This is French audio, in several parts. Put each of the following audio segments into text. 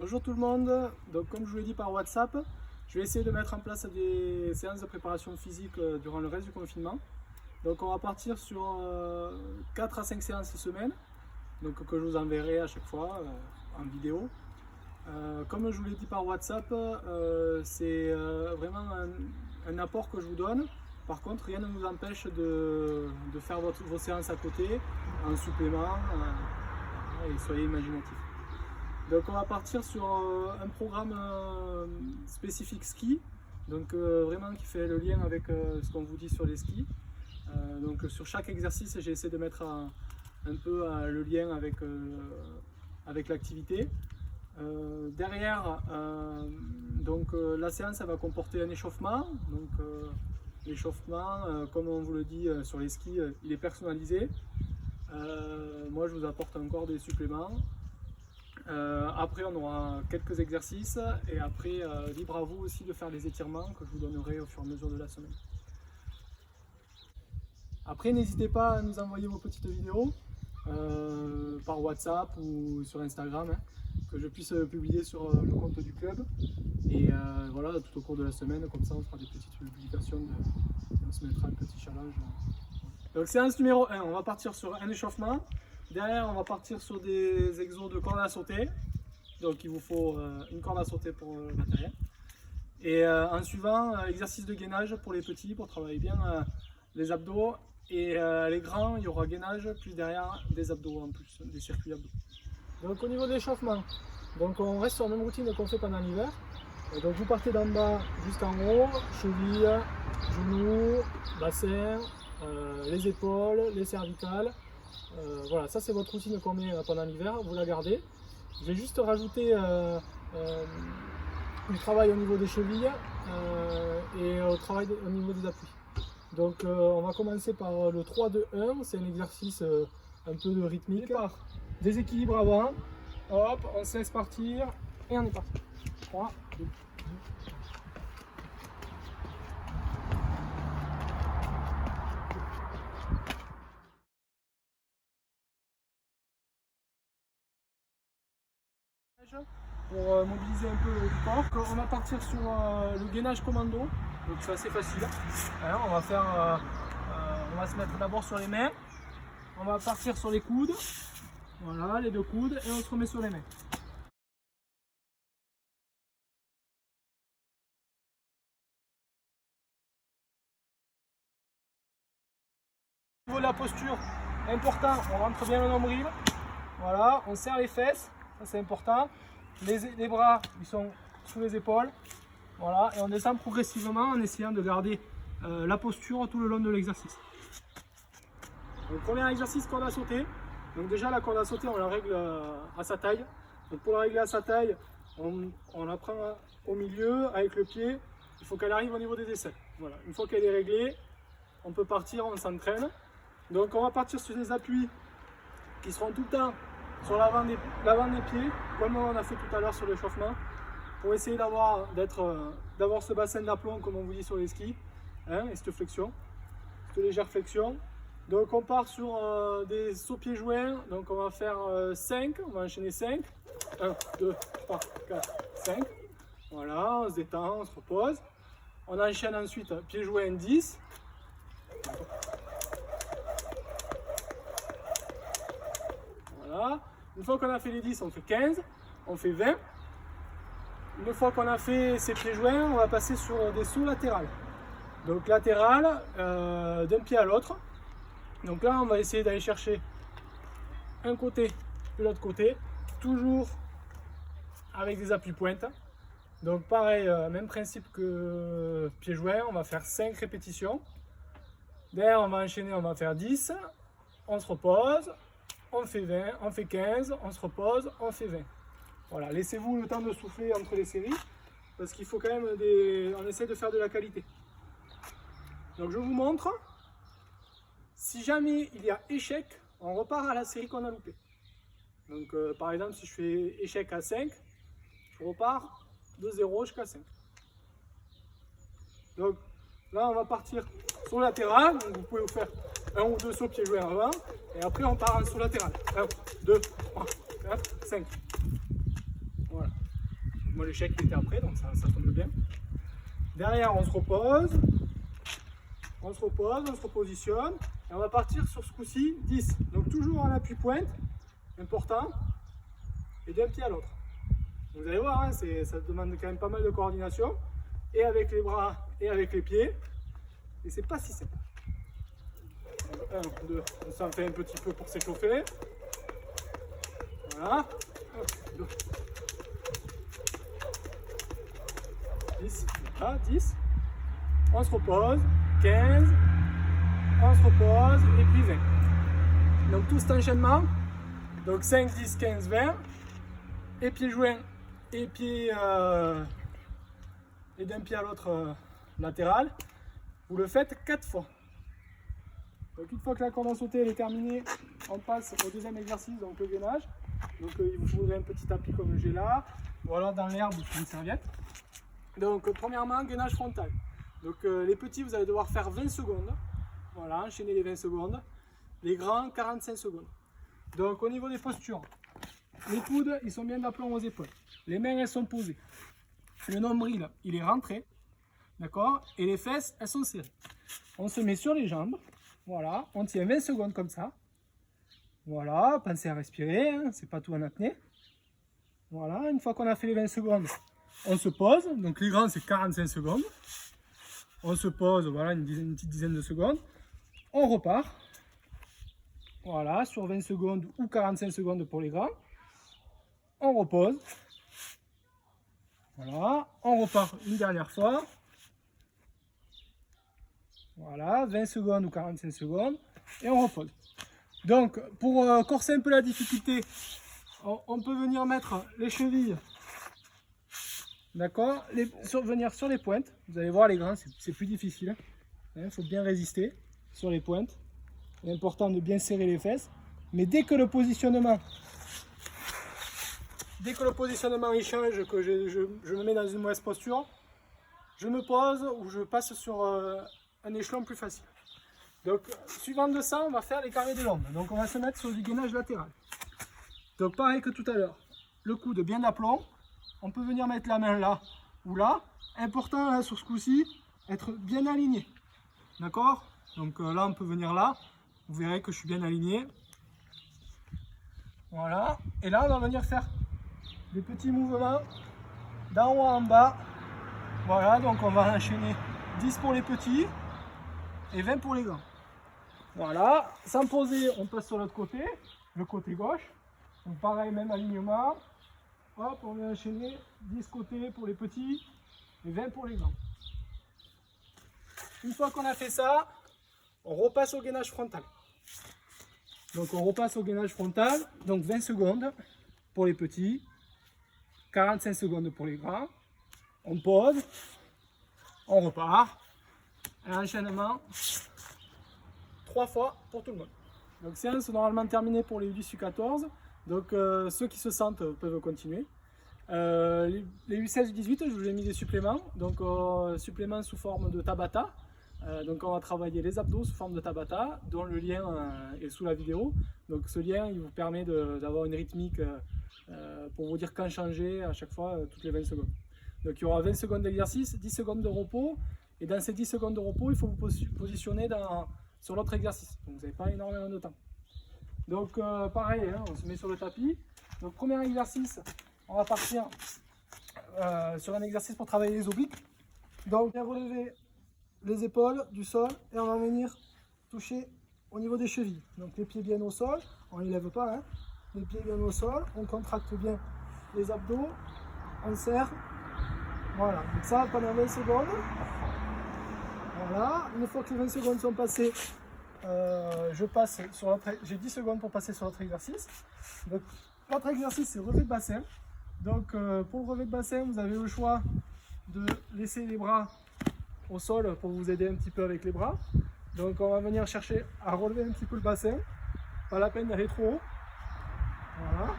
Bonjour tout le monde, donc comme je vous l'ai dit par WhatsApp, je vais essayer de mettre en place des séances de préparation physique durant le reste du confinement. Donc on va partir sur 4 à 5 séances semaine, donc que je vous enverrai à chaque fois en vidéo. Comme je vous l'ai dit par WhatsApp, c'est vraiment un apport que je vous donne. Par contre, rien ne nous empêche de faire vos séances à côté, en supplément, et soyez imaginatifs. Donc on va partir sur un programme spécifique ski, donc vraiment qui fait le lien avec ce qu'on vous dit sur les skis. Donc sur chaque exercice, j'ai essayé de mettre un peu le lien avec l'activité. Derrière, la séance elle va comporter un échauffement. Donc l'échauffement, comme on vous le dit sur les skis, il est personnalisé. Moi je vous apporte encore des suppléments. Après on aura quelques exercices et après libre à vous aussi de faire les étirements que je vous donnerai au fur et à mesure de la semaine. Après n'hésitez pas à nous envoyer vos petites vidéos par WhatsApp ou sur Instagram, que je puisse publier sur le compte du club. Et voilà, tout au cours de la semaine, comme ça on fera des petites publications, on se mettra un petit challenge. Donc séance numéro 1, on va partir sur un échauffement. Derrière on va partir sur des exos de corde à sauter. Donc il vous faut une corde à sauter pour le matériel. Et en suivant, exercice de gainage pour les petits, pour travailler bien les abdos. Et les grands, il y aura gainage, puis derrière des abdos en plus, des circuits abdos. Donc au niveau de l'échauffement, donc on reste sur la même routine qu'on fait pendant l'hiver. Donc vous partez d'en bas jusqu'en haut, cheville, genoux, bassin, les épaules, les cervicales. Voilà, ça c'est votre routine qu'on met pendant l'hiver, vous la gardez. Je vais juste rajouter du travail au niveau des chevilles et au travail au niveau des appuis. Donc on va commencer par le 3-2-1, c'est un exercice un peu de rythmique. Déséquilibre avant, hop, on se laisse partir et on est parti. 3, 2, 1. Pour mobiliser un peu le corps. On va partir sur le gainage commando, donc c'est assez facile. Alors, on va se mettre d'abord sur les mains, on va partir sur les coudes, voilà les deux coudes, et on se remet sur les mains. Au niveau de la posture, important, on rentre bien le nombril, voilà, on serre les fesses, ça c'est important. Les bras ils sont sous les épaules, voilà, et on descend progressivement en essayant de garder la posture tout le long de l'exercice. Donc premier exercice, corde à sauter. Donc déjà la corde à sauter on la règle à sa taille. Donc pour la régler à sa taille, on la prend au milieu avec le pied, il faut qu'elle arrive au niveau des aisselles. Voilà. Une fois qu'elle est réglée, on peut partir, on s'entraîne. Donc on va partir sur des appuis qui seront tout le temps sur l'avant des pieds, comme on a fait tout à l'heure sur l'échauffement, pour essayer d'avoir ce bassin d'aplomb comme on vous dit sur les skis, et cette flexion, cette légère flexion. Donc on part sur des sauts pieds joints, donc on va faire 5, on va enchaîner 5, 1, 2, 3, 4, 5, voilà, on se détend, on se repose. On enchaîne ensuite pieds joints 10, voilà. Une fois qu'on a fait les 10, on fait 15, on fait 20. Une fois qu'on a fait ces pieds joints, on va passer sur des sauts latérales. Donc latéral, d'un pied à l'autre. Donc là, on va essayer d'aller chercher un côté et l'autre côté, toujours avec des appuis pointes. Donc pareil, même principe que pieds joints, on va faire 5 répétitions. Derrière, on va enchaîner, on va faire 10, on se repose. On fait 20, on fait 15, on se repose, on fait 20. Voilà, laissez-vous le temps de souffler entre les séries, parce qu'il faut quand même on essaie de faire de la qualité. Donc je vous montre, si jamais il y a échec, on repart à la série qu'on a loupée. Donc par exemple, si je fais échec à 5, je repars de 0 jusqu'à 5. Donc là, on va partir sur le latéral, donc vous pouvez vous faire un ou deux sauts pieds joints avant, et après on part en saut latéral. 1, 2, 3, 4, 5. Voilà. Moi l'échec il était après, donc ça tombe bien. Derrière on se repose, on se repositionne, et on va partir sur ce coup-ci 10. Donc toujours en appui-pointe, important, et d'un pied à l'autre. Vous allez voir, hein, ça demande quand même pas mal de coordination, et avec les bras et avec les pieds, et c'est pas si simple. 1, 2, on s'en fait un petit peu pour s'échauffer. Voilà. 2. 10, voilà, 10. On se repose, 15. On se repose, et puis 20. Donc tout cet enchaînement, donc 5, 10, 15, 20, et pieds joints, et pieds, et d'un pied à l'autre latéral, vous le faites 4 fois. Donc une fois que la corde à sauter est terminée, on passe au deuxième exercice, donc le gainage. Donc il vous faudrait un petit tapis comme j'ai là, ou alors dans l'herbe sur une serviette. Donc premièrement, gainage frontal. Donc les petits, vous allez devoir faire 20 secondes. Voilà, enchaîner les 20 secondes. Les grands, 45 secondes. Donc au niveau des postures, les coudes, ils sont bien d'aplomb aux épaules. Les mains, elles sont posées. Le nombril, il est rentré. D'accord? Et les fesses, elles sont serrées. On se met sur les jambes. Voilà, on tient 20 secondes comme ça. Voilà, pensez à respirer, hein, c'est pas tout en apnée. Voilà, une fois qu'on a fait les 20 secondes, on se pose. Donc les grands, c'est 45 secondes. On se pose, voilà, une petite dizaine de secondes. On repart. Voilà, sur 20 secondes ou 45 secondes pour les grands. On repose. Voilà, on repart une dernière fois. Voilà, 20 secondes ou 45 secondes. Et on repose. Donc, pour corser un peu la difficulté, on peut venir mettre les chevilles, d'accord, venir sur les pointes. Vous allez voir, les grands, c'est plus difficile. Il faut bien résister sur les pointes. Il est important de bien serrer les fesses. Mais dès que le positionnement il change, que je me mets dans une mauvaise posture, je me pose ou je passe sur un échelon plus facile. Donc, suivant de ça, on va faire les carrés de l'ombre. Donc, on va se mettre sur du gainage latéral. Donc, pareil que tout à l'heure, le coude bien d'aplomb. On peut venir mettre la main là ou là. Important, là, sur ce coup-ci, être bien aligné. D'accord? Donc, là, on peut venir là. Vous verrez que je suis bien aligné. Voilà. Et là, on va venir faire des petits mouvements d'en haut en bas. Voilà, donc on va enchaîner 10 pour les petits et 20 pour les grands. Voilà, sans poser, on passe sur l'autre côté, le côté gauche. Donc pareil, même alignement. Hop, on va enchaîner 10 côtés pour les petits et 20 pour les grands. Une fois qu'on a fait ça, on repasse au gainage frontal. Donc on repasse au gainage frontal, donc 20 secondes pour les petits, 45 secondes pour les grands. On pose, on repart. Un enchaînement 3 fois pour tout le monde. Donc séance normalement terminée pour les 8-14. Donc ceux qui se sentent peuvent continuer. Les 8-16 18, je vous ai mis des suppléments. Donc suppléments sous forme de Tabata. Donc on va travailler les abdos sous forme de Tabata, dont le lien est sous la vidéo. Donc ce lien il vous permet d'avoir une rythmique pour vous dire quand changer à chaque fois toutes les 20 secondes. Donc il y aura 20 secondes d'exercice, 10 secondes de repos. Et dans ces 10 secondes de repos, il faut vous positionner sur l'autre exercice. Donc vous n'avez pas énormément de temps. Donc pareil, hein, on se met sur le tapis. Donc premier exercice, on va partir sur un exercice pour travailler les obliques. Donc bien relever les épaules du sol et on va venir toucher au niveau des chevilles. Donc les pieds bien au sol, on ne les lève pas, hein. Les pieds bien au sol, on contracte bien les abdos, on serre. Voilà, donc ça pendant 20 secondes. Voilà, une fois que les 20 secondes sont passées, je passe sur l'autre. J'ai 10 secondes pour passer sur l'autre exercice. Donc l'autre exercice c'est relevé de bassin. Donc pour le relevé de bassin, vous avez le choix de laisser les bras au sol pour vous aider un petit peu avec les bras. Donc on va venir chercher à relever un petit peu le bassin. Pas la peine d'aller trop haut. Voilà.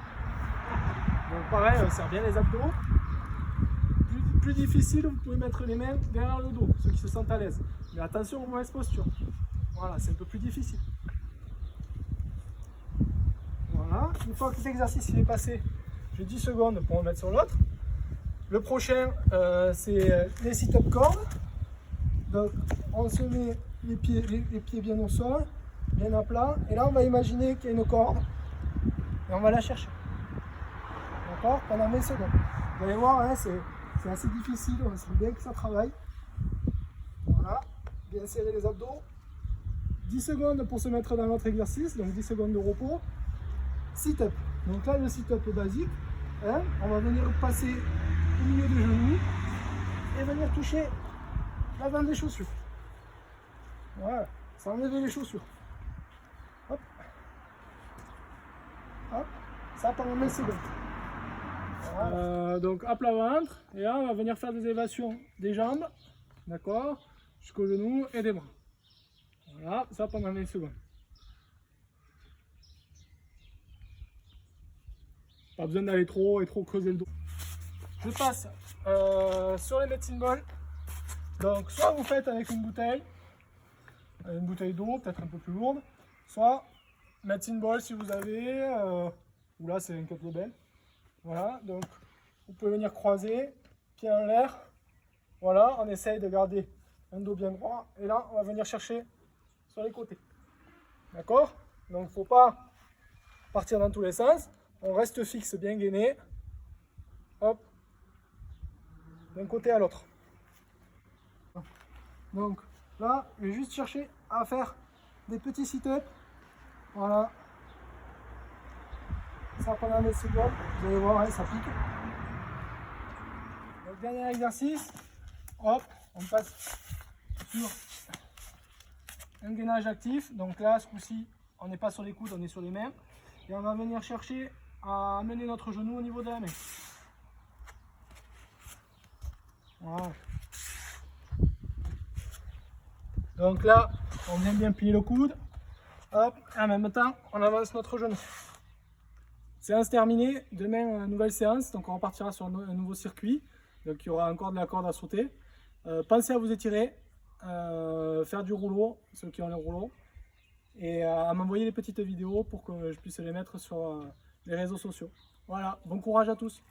Donc pareil, on serre bien les abdos. Plus difficile, vous pouvez mettre les mains derrière le dos, ceux qui se sentent à l'aise. Mais attention aux mauvaises postures. Voilà, c'est un peu plus difficile. Voilà, une fois que l'exercice est passé, j'ai 10 secondes pour en mettre sur l'autre. Le prochain, c'est les sit-up cordes. Donc, on se met les pieds bien au sol, bien à plat. Et là, on va imaginer qu'il y a une corde. Et on va la chercher. D'accord? Pendant 20 secondes. Vous allez voir, hein, c'est assez difficile. On sent bien que ça travaille. Voilà. Bien serrer les abdos. 10 secondes pour se mettre dans notre exercice. Donc, 10 secondes de repos. Sit-up. Donc là, le sit-up basique. Hein, on va venir passer au milieu des genoux et venir toucher l'avant des chaussures. Voilà, sans enlever les chaussures. Hop. Hop. Ça pendant 20 secondes. Voilà. Donc à plat ventre, et là on va venir faire des élévations des jambes, d'accord, jusqu'aux genoux et des bras. Voilà, ça pendant 20 secondes. Pas besoin d'aller trop creuser le dos. Je passe sur les medicine balls. Donc soit vous faites avec une bouteille d'eau, peut-être un peu plus lourde, soit medicine ball si vous avez, ou là c'est un kettlebell. Voilà, donc vous pouvez venir croiser, pieds en l'air. Voilà, on essaye de garder un dos bien droit. Et là, on va venir chercher sur les côtés. D'accord? Donc il ne faut pas partir dans tous les sens. On reste fixe, bien gainé. Hop. D'un côté à l'autre. Donc là, je vais juste chercher à faire des petits sit-ups. Voilà. Ça pendant des secondes. Vous allez voir, hein, ça pique. Donc, dernier exercice. Hop, on passe sur un gainage actif. Donc là, ce coup-ci, on n'est pas sur les coudes, on est sur les mains. Et on va venir chercher à amener notre genou au niveau de la main. Voilà. Donc là, on vient bien plier le coude. Hop, et en même temps, on avance notre genou. Séance terminée. Demain, nouvelle séance. Donc on repartira sur un nouveau circuit. Donc il y aura encore de la corde à sauter. Pensez à vous étirer, faire du rouleau, ceux qui ont le rouleau. Et à m'envoyer les petites vidéos pour que je puisse les mettre sur les réseaux sociaux. Voilà, bon courage à tous.